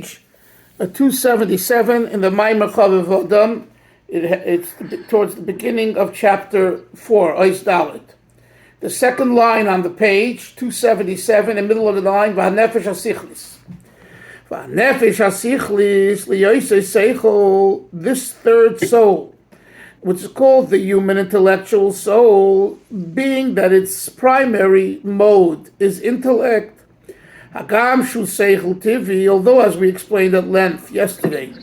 277 in the Maamar Choviv. It's towards the beginning of chapter 4, Intellect. The second line on the page, 277, in the middle of the line, V'hanefesh hasichlis. V'hanefesh hasichlis liyoisei seichel, this third soul, which is called the human intellectual soul, being that its primary mode is intellect. Hagam shu seichel tivi, although as we explained at length yesterday,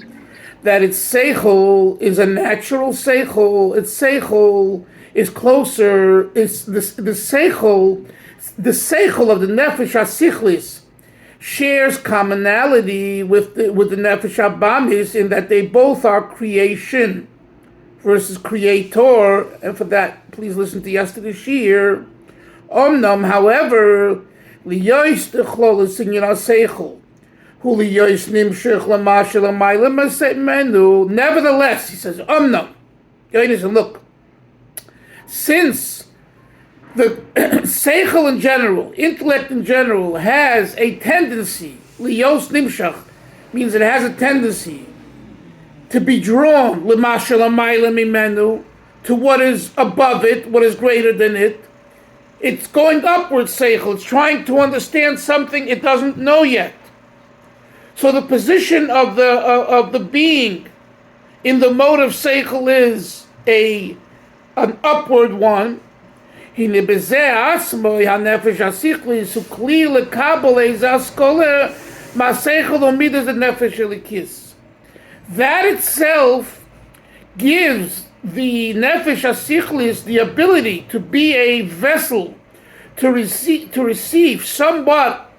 that its seichel is a natural seichel, its seichel is closer, it's the seichel of the nefesh hasichlis shares commonality with the nefesh habamis in that they both are creation versus creator, and for that, please listen to yesterday's shir. Omnam, however, liyois techlolis in seichel, hu liyois nimshich lamashel amayla menu. Nevertheless, he says, omnam, look, since the seichel in general, intellect in general, has a tendency, liyos nimshach, means it has a tendency to be drawn lamashel amayla mimenu, to what is above it, what is greater than it. It's going upwards, seichel. It's trying to understand something it doesn't know yet. So the position of the being in the mode of seichel is an upward one. He that itself gives the nefesh hasichlis the ability to be a vessel to receive somewhat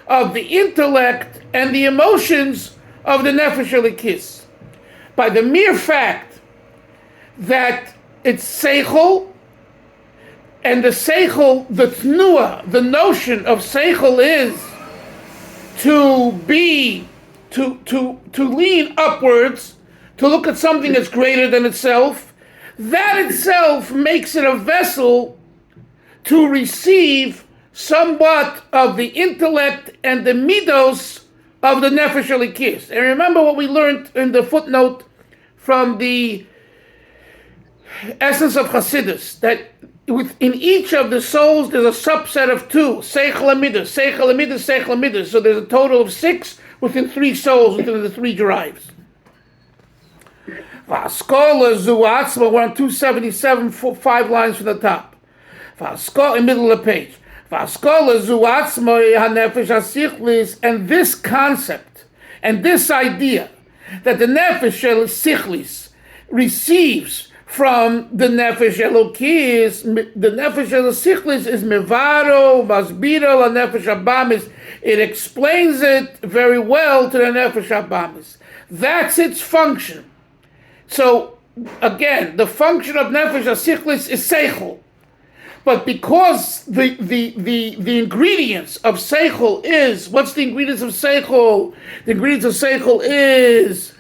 of the intellect and the emotions of the nefesh elikis. By the mere fact that it's seichel, and the seichel, the tnua, the notion of seichel is to lean upwards, to look at something that's greater than itself. That itself makes it a vessel to receive somewhat of the intellect and the medos of the nefesh elikis. And remember what we learned in the footnote from the essence of Chassidus, that within each of the souls there's a subset of two, seichel and midos, seichel and midos, seichel and midos. So there's a total of 6 within 3 souls, within the 3 drives. V'askola zu atzma, we're on 277, 5 lines from the top. V'askola, in the middle of the page. V'askola zu atzma hanefesh hasichlis, and this concept, and this idea, that the nefesh hasichlis receives from the nefesh elokis, the nefesh hasichlis is mevaro, masbiro, la nefesh habamis. It explains it very well to the nefesh habamis. That's its function. So, again, the function of nefesh hasichlis is seichel. But because the ingredients of seichel is, what's the ingredients of seichel? The ingredients of seichel is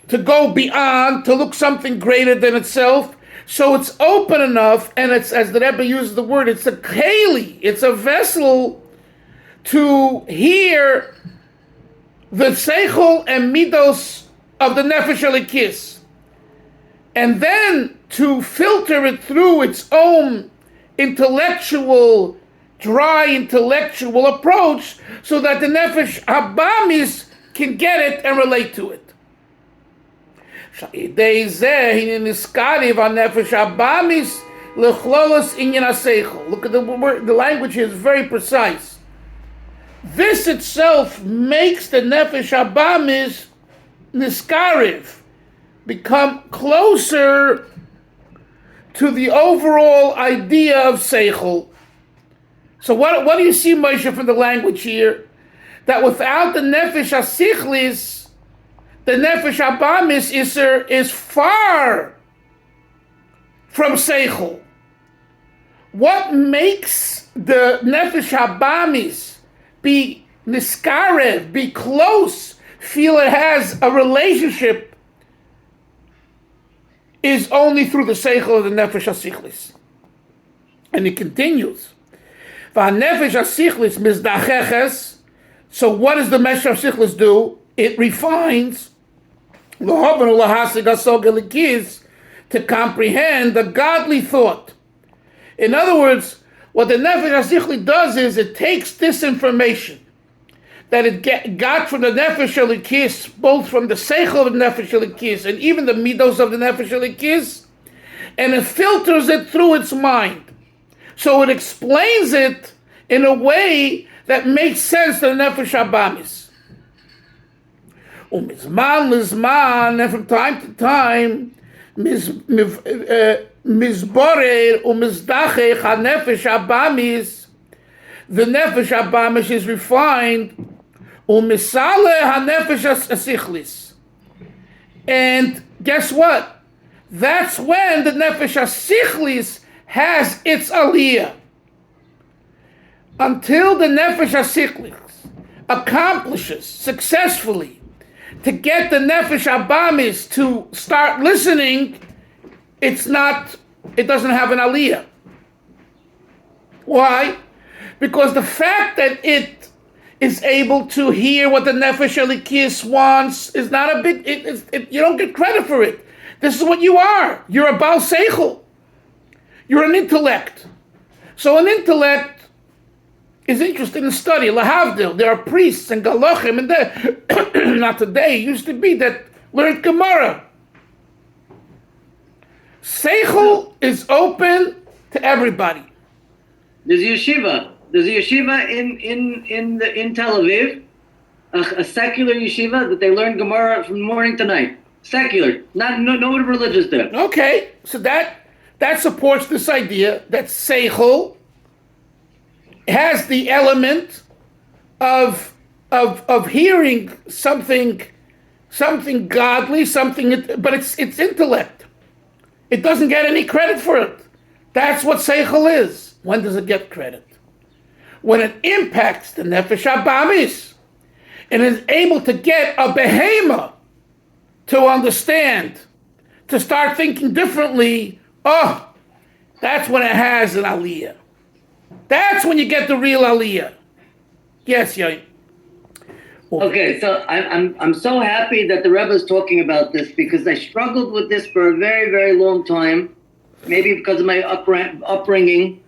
to go beyond, to look something greater than itself. So it's open enough, and it's, as the Rebbe uses the word, it's a keli, it's a vessel to hear the seichel and midos of the nefesh elikis, and then to filter it through its own intellectual, dry intellectual approach, so that the nefesh habamis can get it and relate to it. Look at the word, the language is very precise. This itself makes the nefesh habamis niskariv, become closer to the overall idea of seichel. So what do you see, Moshe, from the language here? That without the nefesh hasichlis, the nefesh habamis is far from seichel. What makes the nefesh habamis be niskarev, be close, feel it has a relationship, is only through the seichel of the nefesh hasichlis. And it continues. V'hanefesh hasichlis mizdacheches, So what does the Meshach Sichlis do? It refines to comprehend the godly thought. In other words, what the Nefesh HaSichli does is it takes this information that it got from the Nefesh Elikis, both from the Seichel of the Nefesh Elikis and even the midos of the Nefesh Elikis, and it filters it through its mind. So it explains it in a way that makes sense to the Nefesh Abamis. Umizman lizman, and from time to time, mizborer umizdachech ha-nefesh Abamis, the Nefesh Abamis is refined, umisale ha-nefesh asichlis. And guess what? That's when the Nefesh asichlis has its aliyah. Until the Nefesh asichlis accomplishes successfully to get the Nefesh Abamis to start listening, it doesn't have an aliyah. Why? Because the fact that it is able to hear what the Nefesh Elikis wants is not a big, you don't get credit for it. This is what you are. You're a Baal Seichel. You're an intellect. So an intellect is interested in study. Lahavdil, there are priests and galachim, and not today, it used to be that learned Gemara. Seichel is open to everybody. There's a yeshiva. in Tel Aviv, a secular yeshiva that they learn Gemara from morning to night. Secular, no religious there. Okay, so that supports this idea that Seichel has the element of hearing something godly, but it's intellect. It doesn't get any credit for it. That's what Seichel is. When does it get credit? When it impacts the Nefesh Abamis and is able to get a behemoth to understand, to start thinking differently. Oh, that's when it has an aliyah. That's when you get the real aliyah. Yes, Yain. Okay, so I'm so happy that the Rebbe is talking about this, because I struggled with this for a very, very long time, maybe because of my upbringing.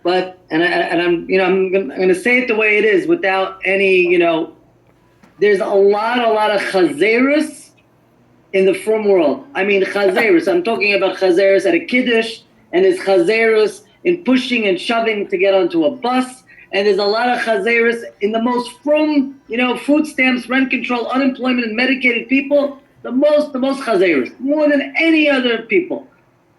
But I'm going to say it the way it is without any, there's a lot of chazerus in the frum world. I mean chazerus. I'm talking about chazerus at a kiddush, and there's chazerus in pushing and shoving to get onto a bus. And there's a lot of chazerus in the most frum, food stamps, rent control, unemployment, and medicated people. The most chazerus, more than any other people,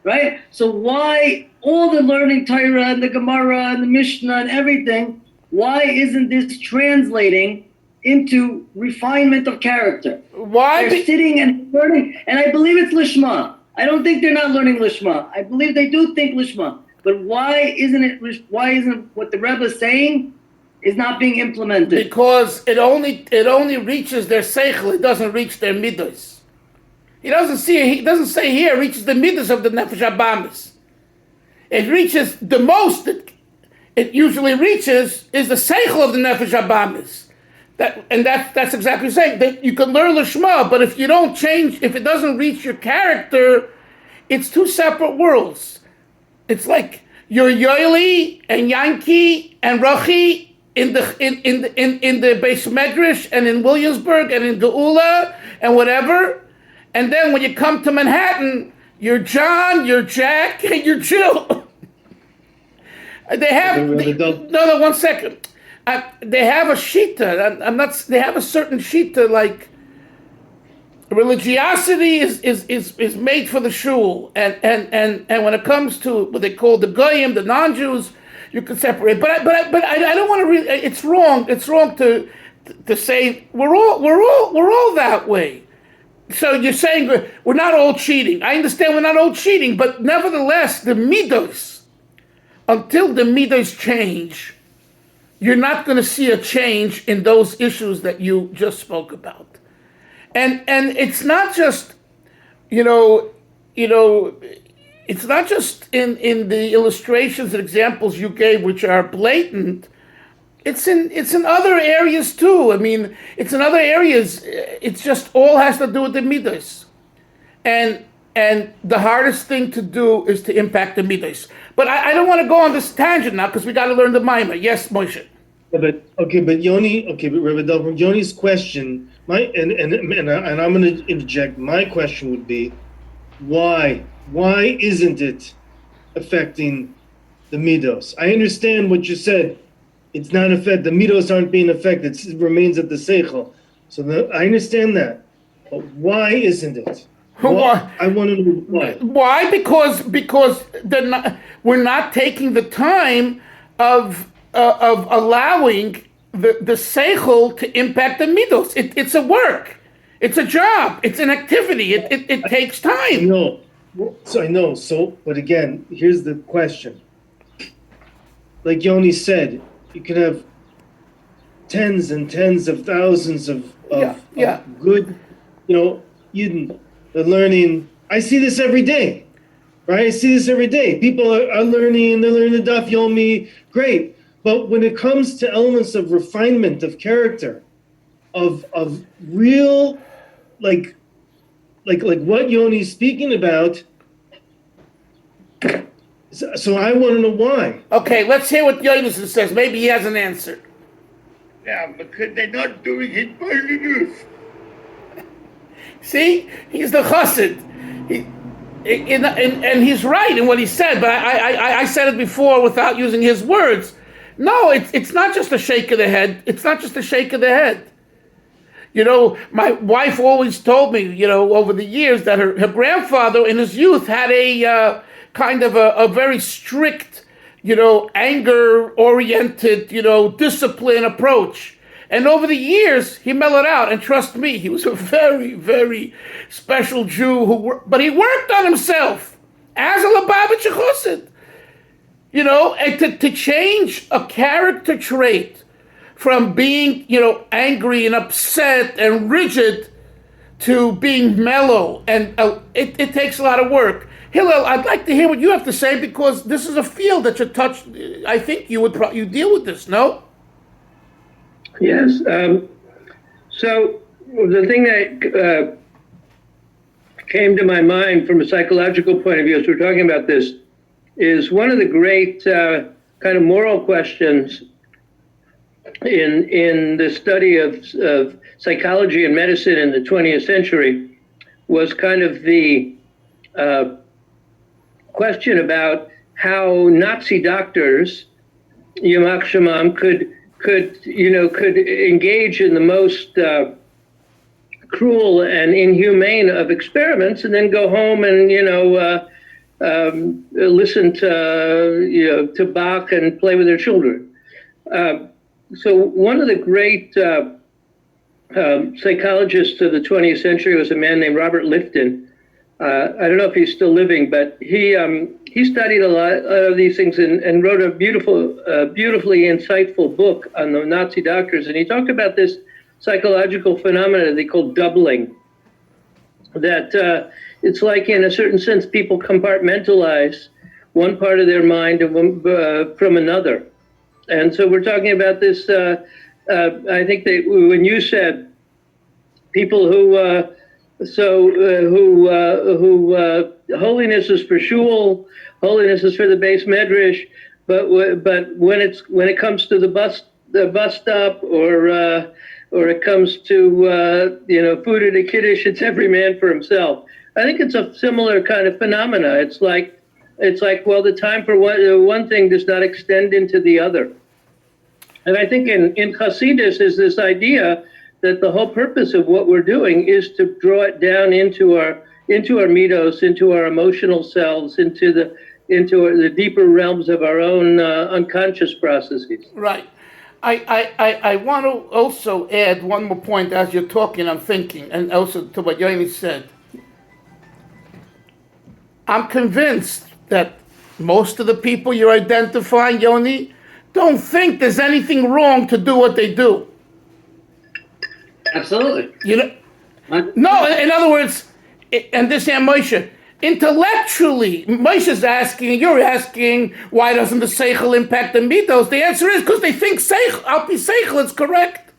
right? So why all the learning Torah and the Gemara and the Mishnah and everything, why isn't this translating into refinement of character? Why? They're sitting and learning, and I believe it's lishma. I don't think they're not learning lishma. I believe they do think lishma. But why isn't what the Rebbe is saying is not being implemented? Because it only reaches their seichel. It doesn't reach their midos. He doesn't say here it reaches the midos of the Nefesh Abamis. It reaches the most that it usually reaches is the seichel of the Nefesh Abamis. That's exactly the same. That you can learn Lishma, but if you don't change, if it doesn't reach your character, it's two separate worlds. It's like you're Yoeli and Yankee and Rachi in the Beis Medrash and in Williamsburg and in Geula and whatever, and then when you come to Manhattan, you're John, you're Jack, and you're Jill. They have no. 1 second. They have a shita. They have a certain shita, like religiosity is made for the shul, and when it comes to what they call the goyim, the non-Jews, you can separate. But I don't want to. It's wrong. It's wrong to say we're all that way. So you're saying we're not all cheating. I understand we're not all cheating, but nevertheless, the midos, until the midos change, you're not going to see a change in those issues that you just spoke about. And it's not just, it's not just in the illustrations and examples you gave, which are blatant. it's in other areas too. I mean, it's in other areas. It's just all has to do with the midos, and the hardest thing to do is to impact the midos. But I don't want to go on this tangent now because we got to learn the Maamar. Yes, Moshe. Yeah, but Rabbi Dov, from Yoni's question, and I'm going to interject. My question would be, why isn't it affecting the midos? I understand what you said. It's not affected. The midos aren't being affected. It remains at the seichel. So I understand that. But why isn't it? Why? I want to know why. Why? Because we're not taking the time of allowing the seichel to impact the midos. It's a work. It's a job. It's an activity. It takes time. No. So I know. So, but again, here's the question. Like Yoni said, you can have tens and tens of thousands of good, Yidden, they're learning. I see this every day, right? I see this every day. People are learning, they're learning the Daf Yomi, great. But when it comes to elements of refinement, of character, of real, like what Yoni's speaking about, so I want to know why. Okay, let's hear what Yonason says. Maybe he has an answer. Yeah, because they're not doing it by midos. See, he's the chassid. And he's right in what he said, but I said it before without using his words. No, it's not just a shake of the head. It's not just a shake of the head. My wife always told me, over the years that her grandfather in his youth had a kind of a very strict, anger-oriented, discipline approach. And over the years, he mellowed out. And trust me, he was a very, very special Jew but he worked on himself as a Lubavitcher Chassid. And to change a character trait from being, angry and upset and rigid to being mellow, and it takes a lot of work. Hillel, I'd like to hear what you have to say because this is a field that you touch. I think you deal with this, no? Yes. So the thing that came to my mind from a psychological point of view as we're talking about this is one of the great kind of moral questions in the study of psychology and medicine in the 20th century was kind of the question about how Nazi doctors, Yamach Shemam, could engage in the most cruel and inhumane of experiments, and then go home and listen to Bach and play with their children. So one of the great psychologists of the 20th century was a man named Robert Lifton. I don't know if he's still living, but he studied a lot of these things and wrote a beautifully insightful book on the Nazi doctors. And he talked about this psychological phenomenon they call doubling. That it's like, in a certain sense, people compartmentalize one part of their mind from another. And so we're talking about this. I think that when you said people who holiness is for shul, holiness is for the base medrash, but when it comes to the bus stop or it comes to food at a kiddush, it's every man for himself. I think it's a similar kind of phenomena. It's like well, the time for one thing does not extend into the other. And I think in Hasidus is this idea that the whole purpose of what we're doing is to draw it down into our medos, into our emotional selves, into the deeper realms of our own unconscious processes. Right. I want to also add one more point as you're talking. I'm thinking, and also to what Yoni said. I'm convinced that most of the people you're identifying, Yoni, don't think there's anything wrong to do what they do. Absolutely. No, in other words, and this here, Moshe, intellectually, Moshe is asking, you're asking, why doesn't the seichel impact the midos? The answer is because they think seichel, al pi seichel, is correct.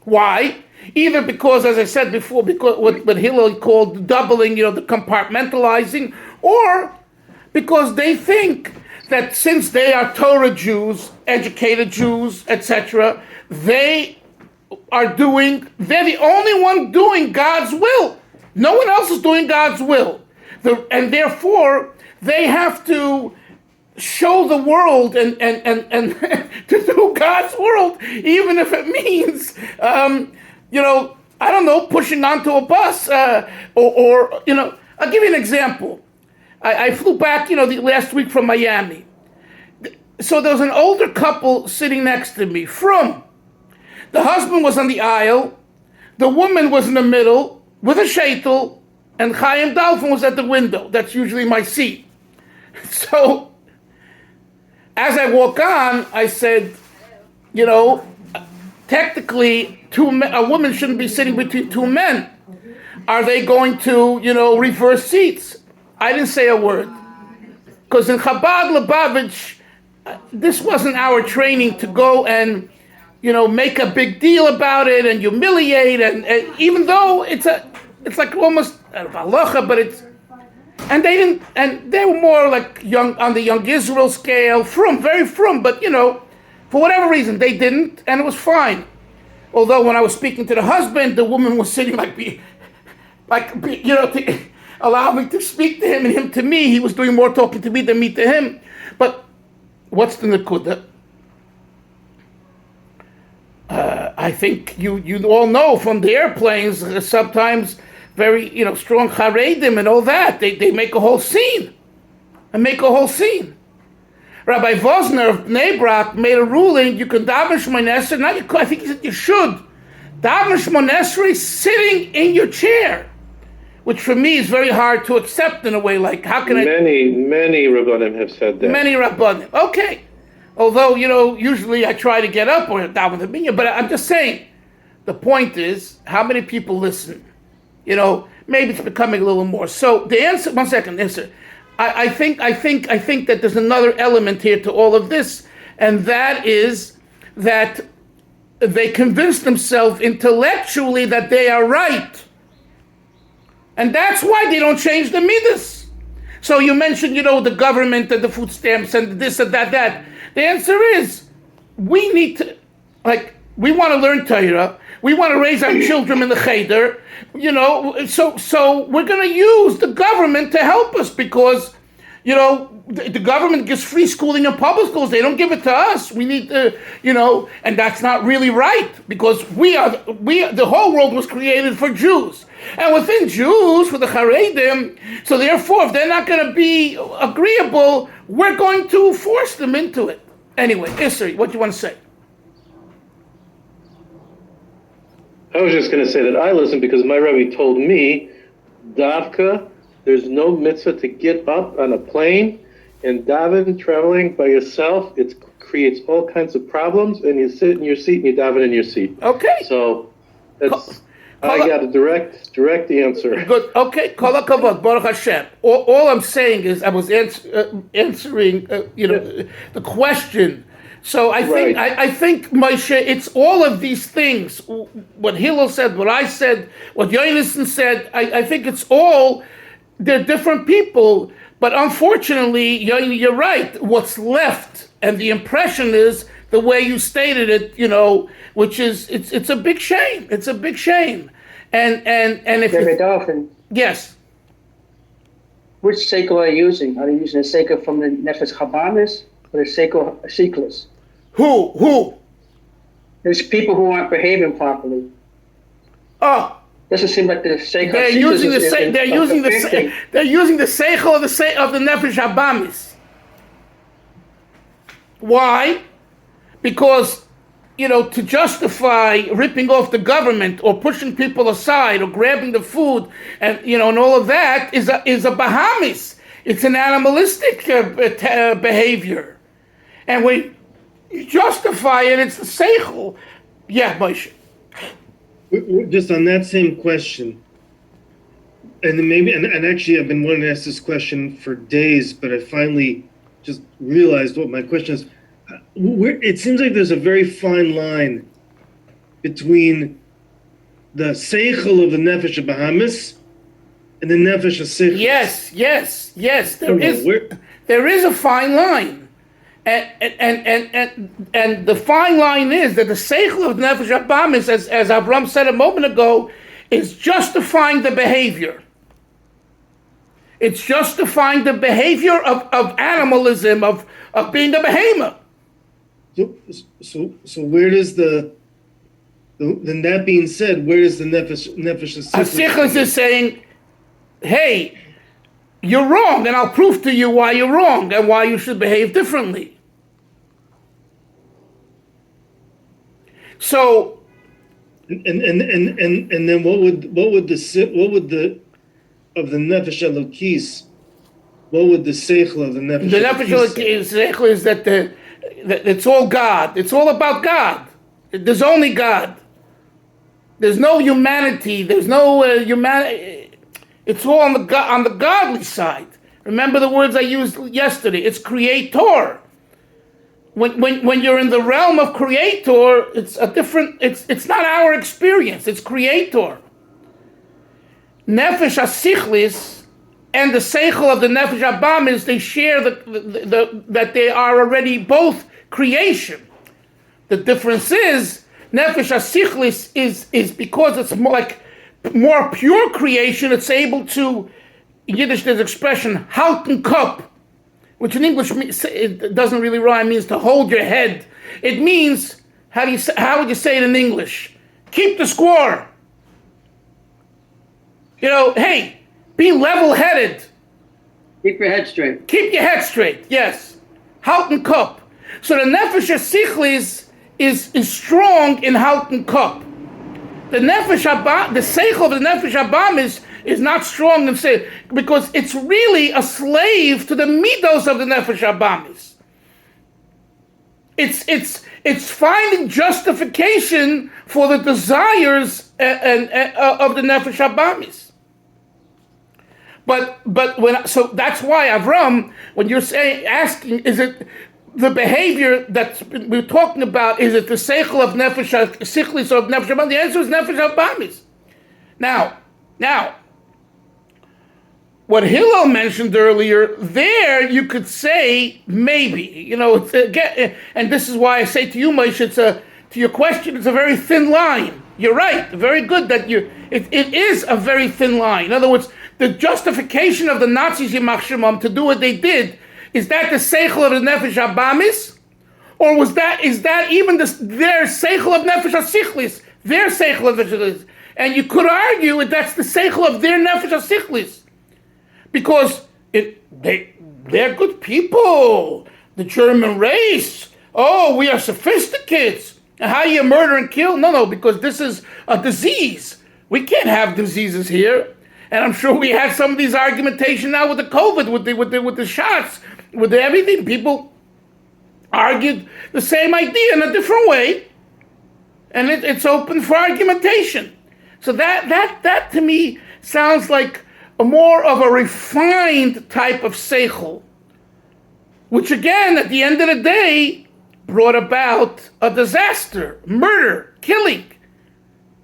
Why? Either because, as I said before, because what Hillel called doubling, the compartmentalizing, or because they think that since they are Torah Jews, educated Jews, etc., they're the only one doing God's will. No one else is doing God's will. And therefore, they have to show the world and to do God's world, even if it means, I don't know, pushing onto a bus, or I'll give you an example. I flew back, the last week from Miami. So there was an older couple sitting next to me. The husband was on the aisle, the woman was in the middle with a shaitel, and Chaim Dalfin was at the window. That's usually my seat. So, as I walk on, I said, technically, a woman shouldn't be sitting between two men. Are they going to, reverse seats? I didn't say a word. Because in Chabad Lubavitch, this wasn't our training to go and, make a big deal about it and humiliate, and even though it's like almost halacha, but and they didn't, and they were more like on the young Israel scale, very frum, but for whatever reason they didn't, and it was fine. Although when I was speaking to the husband, the woman was sitting to allow me to speak to him and him to me. He was doing more talking to me than me to him. But what's the nekuda? I think you all know from the airplanes, sometimes very strong charedim and all that. They make a whole scene. Rabbi Vosner of Bnei Brak made a ruling you can daven Shmoneh Esrei. Now I think he said you should daven Shmoneh Esrei sitting in your chair, which for me is very hard to accept in a way. Like how can many Rabbanim have said that. Many Rabbanim. Okay. Although, usually I try to get up or daven the minyan, but I'm just saying, the point is, how many people listen? Maybe it's becoming a little more. So the answer, one second, answer. I think that there's another element here to all of this, and that is that they convince themselves intellectually that they are right. And that's why they don't change the midas. So you mentioned, the government and the food stamps and this and that. The answer is, we need to, we want to learn Torah. We want to raise our children in the cheder. So we're going to use the government to help us because, the government gives free schooling in public schools. They don't give it to us. We need to, and that's not really right because the whole world was created for Jews. And within Jews, for the Haredim, so therefore, if they're not going to be agreeable, we're going to force them into it. Anyway, Isri, what do you want to say? I was just going to say that I listened because my Rebbe told me, Davka, there's no mitzvah to get up on a plane and daven traveling by yourself. It creates all kinds of problems, and you sit in your seat and you daven in your seat. Okay. So I got a direct answer. Good. Okay. Kol hakavod, Baruch Hashem. All I'm saying is I was answering, the question. So I think, Moshe, it's all of these things. What Hillel said, what I said, what Yonason said. I think it's all. They're different people, but unfortunately, you're right. What's left, and the impression is the way you stated it. Which is it's a big shame. It's a big shame. And if yes. Which sekel are you using? Are you using a sekel from the Nefesh Chabanis or the sekel Siklas? Who? There's people who aren't behaving properly. Oh. Doesn't seem like the sekel. They're using the seichel of the Nefesh Habamis. Why? Because to justify ripping off the government or pushing people aside or grabbing the food and and all of that is a Bahamis. It's an animalistic behavior, and we justify it. It's the seichel. Yeah, Moshe. Just on that same question, and then maybe, and actually I've been wanting to ask this question for days, but I finally just realized what my question is. It seems like there's a very fine line between the seichel of the nefesh Bahamis and the nefesh Sichlis. Yes. There is a fine line, and the fine line is that the seichel of nefesh Bahamis, as Avram said a moment ago, is justifying the behavior. It's justifying the behavior of animalism, of being a behemoth. So where does then that being said, where does the nefesh Sichlis is saying, hey, you're wrong, and I'll prove to you why you're wrong and why you should behave differently. So, and then what would the of the nefesh elokis? What would the seichel of the nefesh? The nefesh seichel is that it's all God. It's all about God. There's only God. There's no humanity. There's no humanity. It's all on the godly side. Remember the words I used yesterday. It's creator. When you're in the realm of creator, it's a different. It's not our experience. It's creator. Nefesh Sichlis and the seichel of the nefesh Bahamis, they share that they are already both creation. The difference is nefesh Sichlis is because it's more pure creation. It's able to, in Yiddish there's expression halten Kopf, which in English it doesn't really rhyme. Means to hold your head. It means how would you say it in English? Keep the score. Hey, be level-headed. Keep your head straight. Keep your head straight, yes. Halten Kopf. So the nefesh Sichlis is strong in halten Kopf. The seichel of the nefesh Bahamis is not strong in say because it's really a slave to the medos of the nefesh Bahamis. It's finding justification for the desires of the nefesh Bahamis. But so that's why Avram, when you're asking, is it the behavior that we're talking about? Is it the seichel of nefesh sichlis or of nefesh Bahamis? The answer is nefesh Bahamis. Now, what Hillel mentioned earlier, there you could say maybe, and this is why I say to you, Moshe, to your question, it's a very thin line. You're right, very good that it is a very thin line. In other words, the justification of the Nazis, Yimach Shemam, to do what they did, is that the seichel of the nefesh Bahamis, or is that even their seichel of nefesh sichlis, their seichel of nefesh sichlis? And you could argue that's the seichel of their nefesh sichlis, because they're good people. The German race. Oh, we are sophisticates. And how you murder and kill? No, because this is a disease. We can't have diseases here. And I'm sure we had some of these argumentation now with the COVID, with the shots, with everything. People argued the same idea in a different way, and it's open for argumentation. So that to me sounds like more of a refined type of seichel, which again, at the end of the day, brought about a disaster, murder, killing.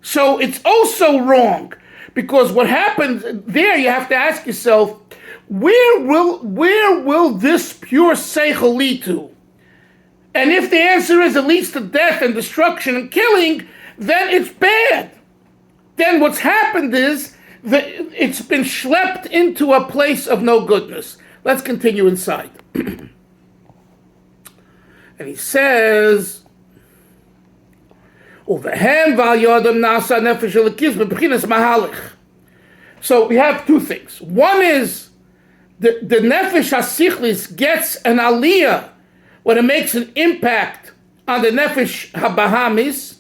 So it's also wrong. Because what happens there, you have to ask yourself, where will this pure seichel lead to? And if the answer is it leads to death and destruction and killing, then it's bad. Then what's happened is that it's been schlepped into a place of no goodness. Let's continue inside. And he says, so we have two things. One is the nefesh sichlis gets an aliyah when it makes an impact on the nefesh Bahamis,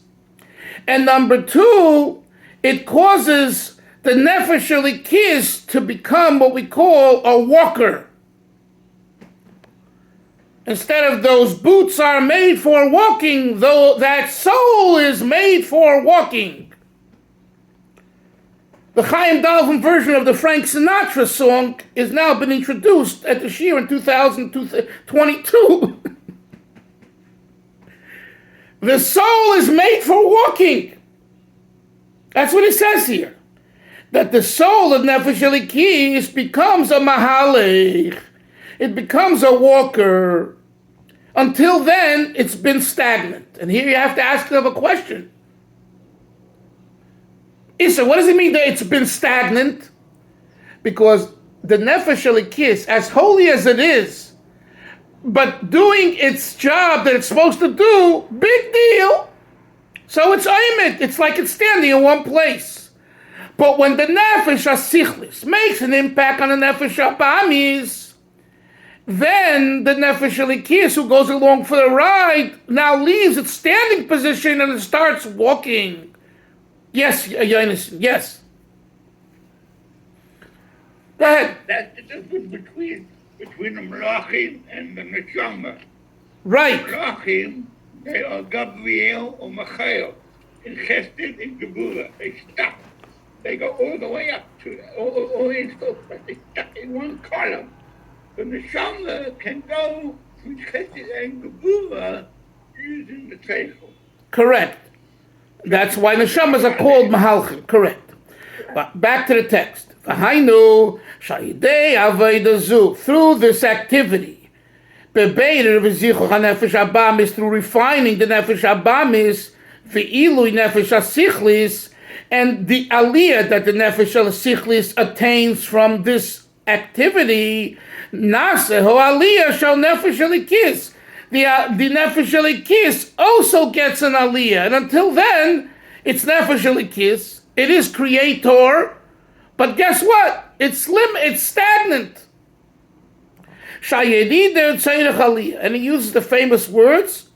and number two, it causes the nefesh to become what we call a walker. Instead of those boots are made for walking, though that soul is made for walking. The Chaim Dalvin version of the Frank Sinatra song is now been introduced at the Shir in 2022. The soul is made for walking. That's what it says here. That the soul of Nefesh Elikis becomes a mahalech. It becomes a walker. Until then, it's been stagnant. And here you have to ask yourself a question. Issa, what does it mean that it's been stagnant? Because the Nefesh Elikis, as holy as it is, but doing its job that it's supposed to do, big deal. So it's aimet. It's like it's standing in one place. But when the Nefesh HaSichlis makes an impact on the Nefesh HaBamis, then the Nefesh Elikis, who goes along for the ride, now leaves its standing position and it starts walking. Yes, Yonason, yes. Go ahead. That's the difference between the Malachim and the Neshama. Right. Malachim, they are Gabriel or Michael. In Chesed and Geburah, they stop. They go all the way up to all in stuff, but they stuck in one column. The Neshama can go from Chesed and Geburah using the Teichel. Correct. That's why neshamas are called mahalchim. Correct. But back to the text. V'hainu shayidei avodah through this activity, bebeir v'zichuch hanefesh habamis, through refining the nefesh habamis, v'ilui nefesh hasichlis, and the aliyah that the nefesh hasichlis attains from this activity, naseho aliyah shal nefesh elikis. The Nefesh Elikis also gets an aliyah. And until then, it's Nefesh Elikis. It is creator. But guess what? It's stagnant. And he uses the famous words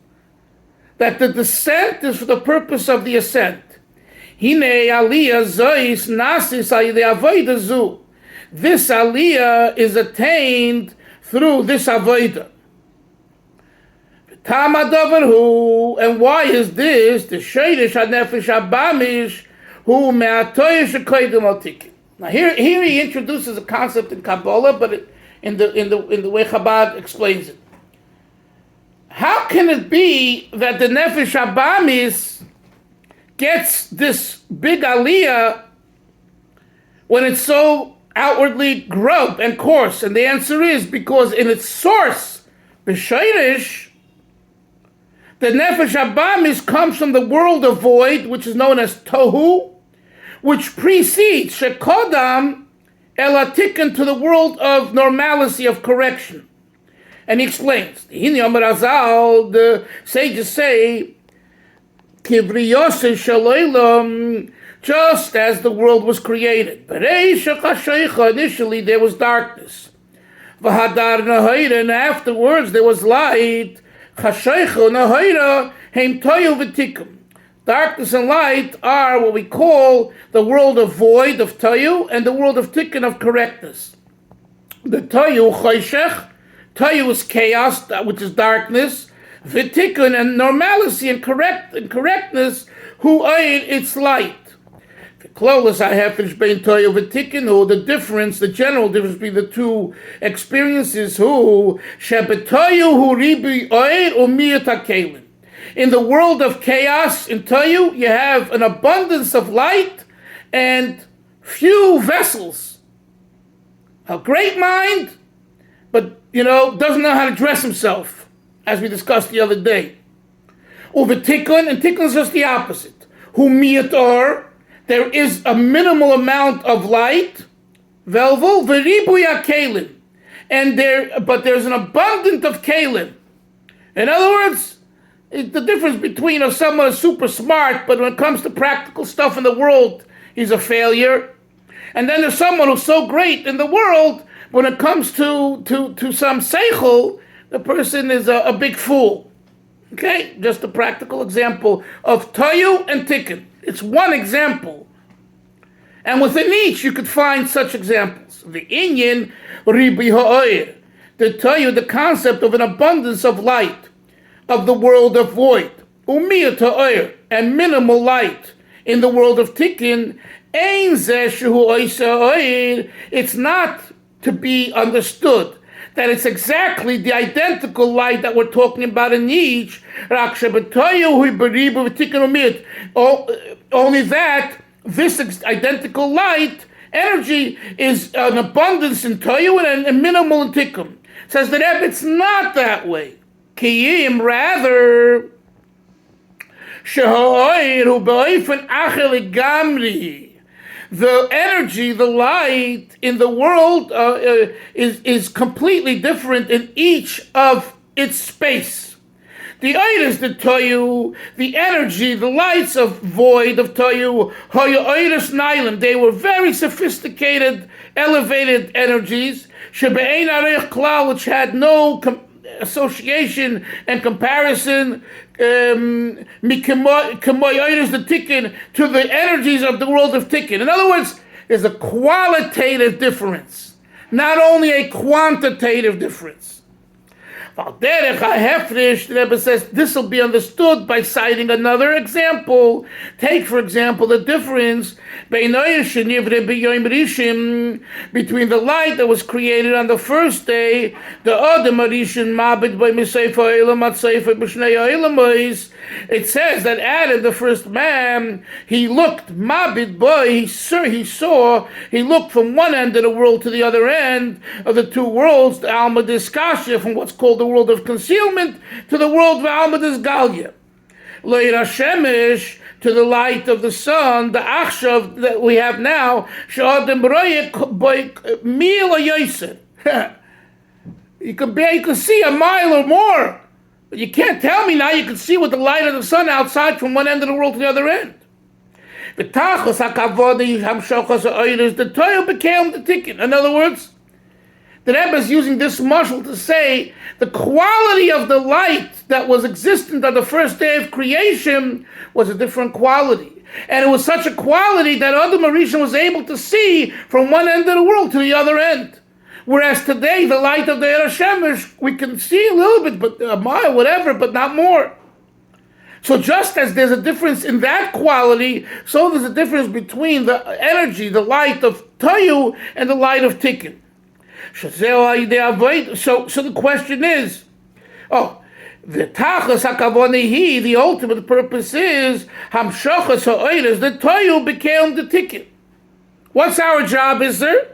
that the descent is for the purpose of the ascent. Hine aliyah zois nasis avodah zu. This aliyah is attained through this avodah. And why is this? The Sheidish HaNefesh HaBamish who me'atoy shekoydem al tikkun. Now here he introduces a concept in Kabbalah, but in the way Chabad explains it. How can it be that the Nefesh HaBamis gets this big aliyah when it's so outwardly grob and coarse? And the answer is because in its source, B'Sheidish, the Nefesh HaBamis comes from the world of void, which is known as Tohu, which precedes Shekodam El Atikin to the world of normalcy, of correction. And he explains, the sages say, Kivriyose Shaloilam, just as the world was created. Initially there was darkness. And afterwards there was light. Darkness and light are what we call the world of void, of Toyo, and the world of tikkun, of correctness. The Toyo, Toyo is chaos, which is darkness. V'tikkun, and normalcy and correctness, who aid its light. Close, I have finished bein Toyo v'tikkun, who the difference, the general difference between the two experiences, who shebetoyo hu ribi oir umiyat hakelim. In the world of chaos, in Toyo, you have an abundance of light and few vessels. A great mind, but doesn't know how to dress himself, as we discussed the other day. Uv'tikkun, and tikkun is just the opposite. Hu miyat or, there is a minimal amount of light, velvel v'ribuya kalim, but there's an abundance of kalim. In other words, it's the difference between someone is super smart, but when it comes to practical stuff in the world, he's a failure. And then there's someone who's so great in the world, when it comes to some seichel, the person is a big fool. Okay, just a practical example of Toyo and tikkun. It's one example. And within each, you could find such examples. The inyan ribi ha'oir, the Toyo, the concept of an abundance of light, of the world of void, umiyat ha'oir, and minimal light in the world of tikkun, It's not to be understood that it's exactly the identical light that we're talking about in each. Only that this identical light, energy, is an abundance in Toyo and minimal in Tikkun. Says the Rebbe, it's not that way. Kiyim, rather, the energy, the light in the world is completely different in each of its space. The iris, the Toyo, the energy, the lights of void of Toyo, they were very sophisticated, elevated energies, which had no association and comparison to the energies of the world of Tikkun. In other words, there's a qualitative difference, not only a quantitative difference. The Rebbe says this will be understood by citing another example. Take, for example, the difference between the light that was created on the first day, the Adam Arishin Mabed by it says that Adam, the first man, he looked Mabed boy, he looked from one end of the world to the other end of the two worlds, the Alma Diskasha, from what's called the world of concealment to the world of Alma Disgalia. Leira Shemesh, to the light of the sun, the Achshav that we have now, you can see a mile or more. But you can't tell me now you can see with the light of the sun outside from one end of the world to the other end. The Toyo became the Tikkun. In other words, the Rebbe is using this mashal to say the quality of the light that was existent on the first day of creation was a different quality. And it was such a quality that Adam Arishan was able to see from one end of the world to the other end. Whereas today, the light of the Eresh Shemesh, we can see a little bit, but a mile, whatever, but not more. So just as there's a difference in that quality, so there's a difference between the energy, the light of Toyo and the light of Tikkun. So the question is, the tachas hakavonihi, the ultimate purpose is hamshachas ha'oides, the Toyo became the Tikkun. What's our job, is there?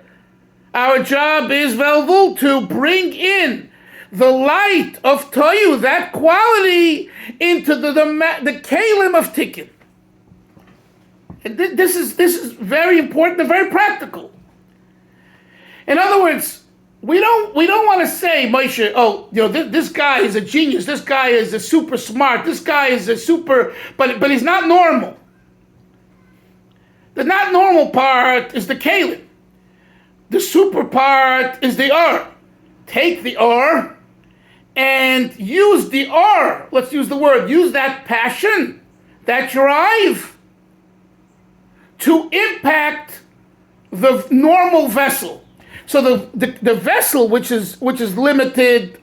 Our job is, Velvul, to bring in the light of Toyo, that quality, into the kalim of Tikkun. And this is very important and very practical. In other words, we don't want to say, Moshe, this guy is a genius, this guy is a super smart, this guy is a super, but he's not normal. The not normal part is the kalim. The super part is the R. Take the R and use the R. Let's use the word. Use that passion, that drive to impact the normal vessel. So the vessel, which is limited,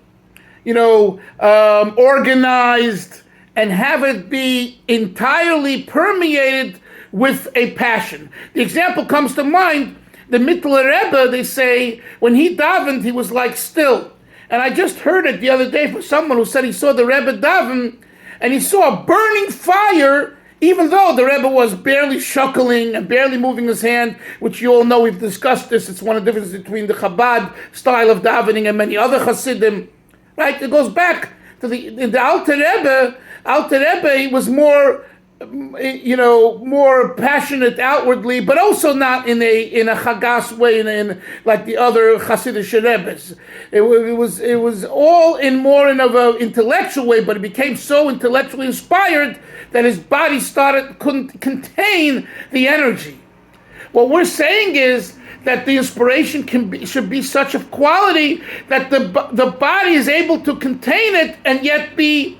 organized, and have it be entirely permeated with a passion. The example comes to mind. The Mittler Rebbe, they say, when he davened, he was like still. And I just heard it the other day from someone who said he saw the Rebbe daven, and he saw a burning fire, even though the Rebbe was barely shuckling and barely moving his hand, which you all know, we've discussed this. It's one of the differences between the Chabad style of davening and many other Hasidim. Right? It goes back to the Alter Rebbe. Alter Rebbe was more passionate outwardly, but also not in a chagas way, in like the other Hasidic Rebbes. It was all in more in of an intellectual way, but it became so intellectually inspired that his body couldn't contain the energy. What we're saying is that the inspiration should be such of quality that the body is able to contain it, and yet you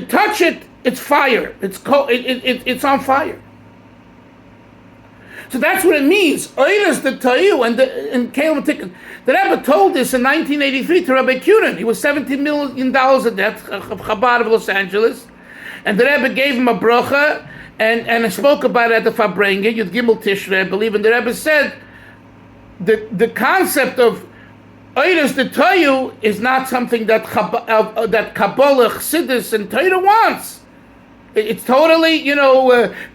touch it, it's fire. It's cold. It's on fire. So that's what it means. Oiras the Toyo and Kalim Tikkun. The Rebbe told this in 1983 to Rabbi Kunin. He was $17 million in debt, Chabad of Los Angeles, and the Rebbe gave him a bracha, and I spoke about it at the Farbrengen, Yud Gimel Tishrei, I believe, and the Rebbe said the concept of Eidos the Toyo is not something that that Kabbalah, Chassidus, and Torah wants. It's totally,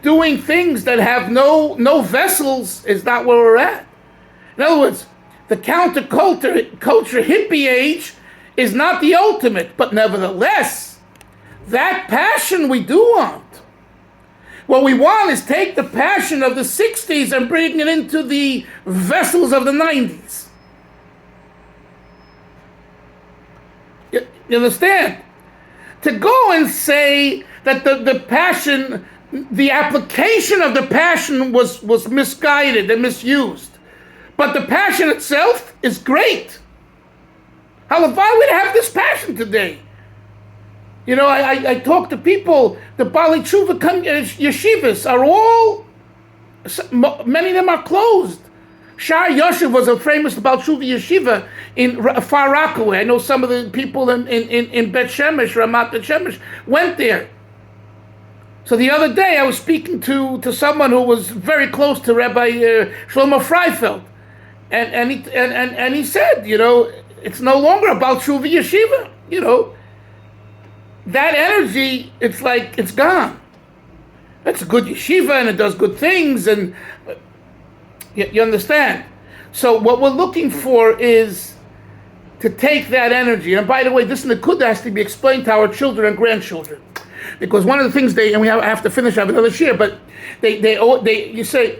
doing things that have no vessels is not where we're at. In other words, the counterculture hippie age is not the ultimate, but nevertheless, that passion we do want. What we want is take the passion of the 60s and bring it into the vessels of the 90s. You understand? To go and say that the passion, the application of the passion was misguided and misused, but the passion itself is great. Why would I have this passion today? I talk to people, the Bali Tshuva yeshivas are all, many of them are closed. Shar Yoshev was a famous Baal Tshuva yeshiva in Far Rockaway. I know some of the people in Bet Shemesh, Ramat Bet Shemesh, went there. So the other day I was speaking to someone who was very close to Rabbi Shlomo Freifeld, and he said, it's no longer about Tshuva yeshiva. That energy, it's like it's gone. It's a good yeshiva and it does good things, and you understand? So what we're looking for is to take that energy. And by the way, this Nakuda has to be explained to our children and grandchildren. Because one of the things I have to finish, I have another share, but you say,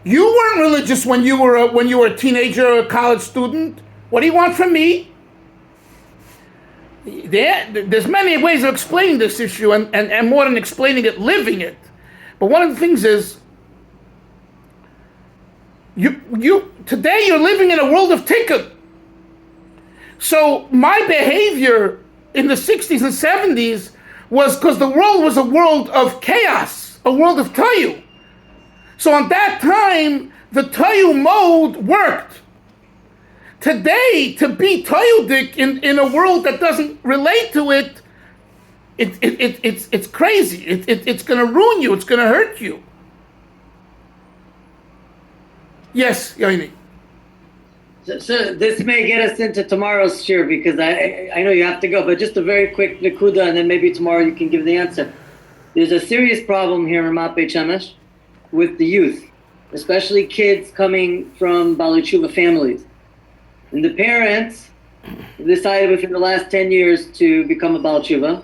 you weren't religious when you were a teenager or a college student. What do you want from me? There's many ways of explaining this issue, and more than explaining it, living it. But one of the things is, today you're living in a world of tikkun. So my behavior in the 60s and 70s was because the world was a world of chaos, a world of Toyo. So at that time, the Toyo mode worked. Today, to be Toyodik in a world that doesn't relate to it, it's crazy. It's going to ruin you. It's going to hurt you. Yes, Yoini. So this may get us into tomorrow's shir, because I know you have to go, but just a very quick nakuda, and then maybe tomorrow you can give the answer. There's a serious problem here in Ramat Beit Shemesh with the youth, especially kids coming from Bali Tshuva families. And the parents decided within the last 10 years to become a Baal Tshuva.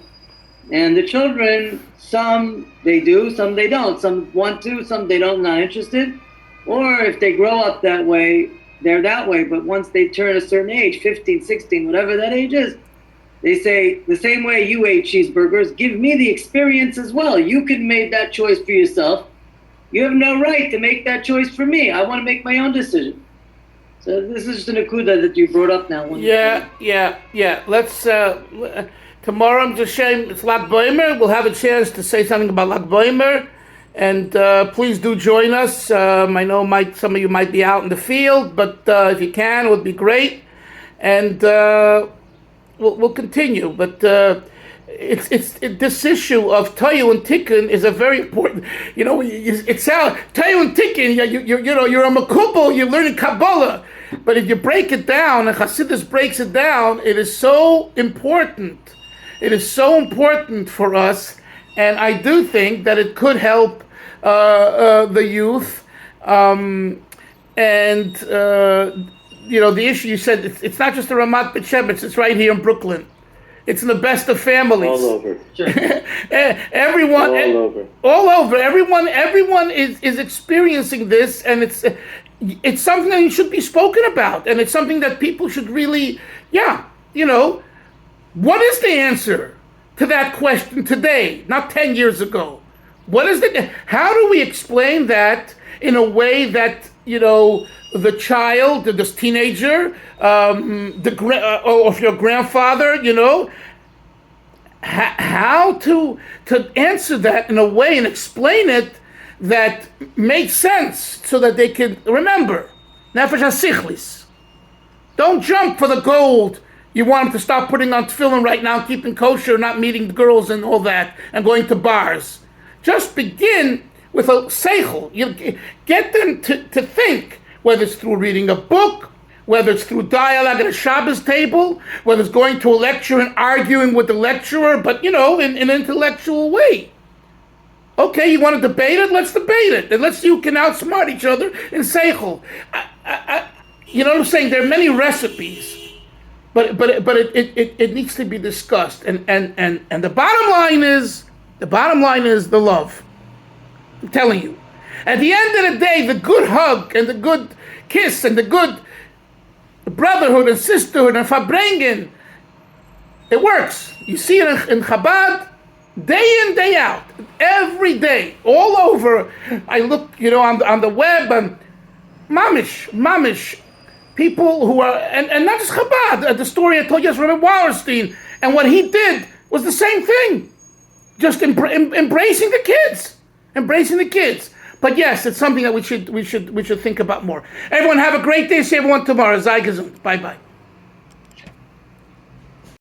And the children, some they do, some they don't. Some want to, some they don't, not interested. Or if they grow up that way, they're that way. But once they turn a certain age, 15, 16, whatever that age is, they say, the same way you ate cheeseburgers, give me the experience as well. You can make that choice for yourself. You have no right to make that choice for me. I want to make my own decision. So this is just an akuda that you brought up now. Yeah. Let's, tomorrow, I'm just saying, it's Lag Boimer. We'll have a chance to say something about Lag Boimer. And please do join us. I know some of you might be out in the field, but if you can, it would be great. And we'll continue. But this issue of Toyo and Tikkun is a very important. It's how Toyo and Tikkun. You're a makubal. You're learning Kabbalah. But if you break it down, and Hasidus breaks it down, it is so important. It is so important for us, and I do think that it could help the youth. The issue you said, it's not just the Ramat Beit Shemesh, it's right here in Brooklyn. It's in the best of families. All over. Sure. Everyone. All over. Everyone is experiencing this, and it's something that should be spoken about, and it's something that people should really, what is the answer to that question today, not 10 years ago? How do we explain that in a way that, the child, this teenager, or if your grandfather, how to answer that in a way and explain it that makes sense so that they can remember. Nefesh HaSichlis. Don't jump for the gold. You want them to stop putting on tefillin right now, keeping kosher, not meeting the girls and all that, and going to bars. Just begin with a seichel. You get them to think, whether it's through reading a book, whether it's through dialogue at a Shabbos table, whether it's going to a lecture and arguing with the lecturer, but, in an intellectual way. Okay, you want to debate it? Let's debate it. And let's see who can outsmart each other in seichel. You know what I'm saying? There are many recipes, but it needs to be discussed. And the bottom line is the love. I'm telling you. At the end of the day, the good hug and the good kiss and the good brotherhood and sisterhood and farbrengen, it works. You see it in Chabad, day in, day out, every day, all over. I look, on the web, and mamish, people who are, and not just Chabad, the story I told you, Rabbi Wallerstein, and what he did was the same thing, just embracing the kids. But yes, it's something that we should think about more. Everyone have a great day. See everyone tomorrow. Sei gesund. Bye-bye.